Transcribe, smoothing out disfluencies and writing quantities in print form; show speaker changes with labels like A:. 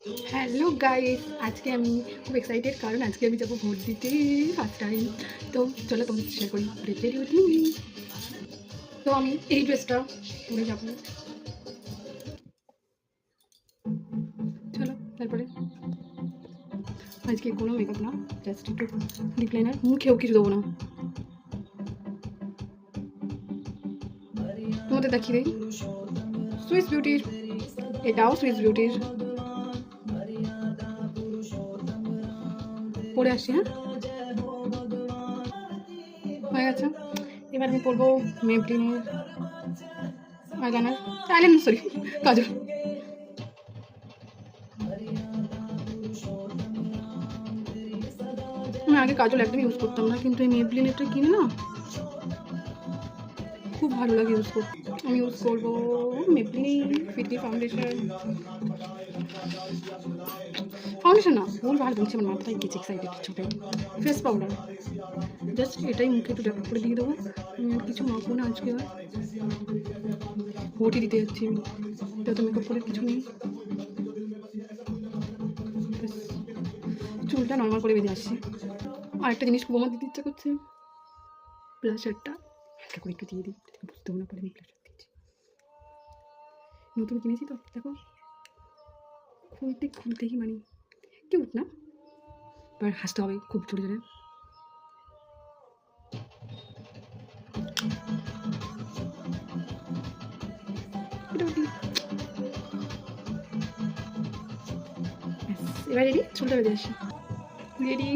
A: Hello guys, আজকে আমি খুব এক্সাইটেড কারণ আজকে আমি যাবো ভোট দিতে ফার্স্ট টাইম। তো চলো তোমাদের শেয়ার করি ভোটের রুটিন। তো আমি এই ড্রেসটা পরে যাবো। চলো তারপরে আজকে কোনো মেকআপ না, জাস্ট একটু লিপ লাইনার, মুখেও কিছু দেবো না। তোমাদের দেখিয়ে দিই সুইস বিউটির, এটাও সুইস বিউটির। পরে আসি, হ্যাঁ হয়ে গেছে। এবার আমি পরবো মেবলিনের আইলাইনার, আইলাইনার সরি কাজল। আমি আগে কাজল একদম ইউজ করতাম না, কিন্তু এই মেবলিনেরটা কিনে না খুব ভালো লাগে ইউজ করতে। আমি ইউজ করবো মেবলিন ফিটলি ফাউন্ডেশন, ফাউন্ডেশন না ভুল ভালো বলছি, আমার মাথায় গেছে এক্সাইটেড ছোটো। ফেস পাউডার, জাস্ট এটাই মুখে একটু ড্যাপ করে দিয়ে দেবো। আমি আর কিছু মাখবো না আজকে, আর ভোটই দিতে যাচ্ছি আমি, যত মেকআপ করে কিছু নেই। চুলটা নর্মাল করে বেঁধে আসছি। আর একটা জিনিস খুব আমার দিতে ইচ্ছা করছে, ব্লাশারটা হালকা করে একটু দিয়ে দিই, বুঝতে না পারে আমি ব্লাশার দিচ্ছি। নতুন কিনেছি তো দেখো, খুলতেই মানে কিউট না, এবার হাসতে হবে খুব জোরে জোরে। এবার রেডি, চুলটা বেঁধে আসি। রেডি।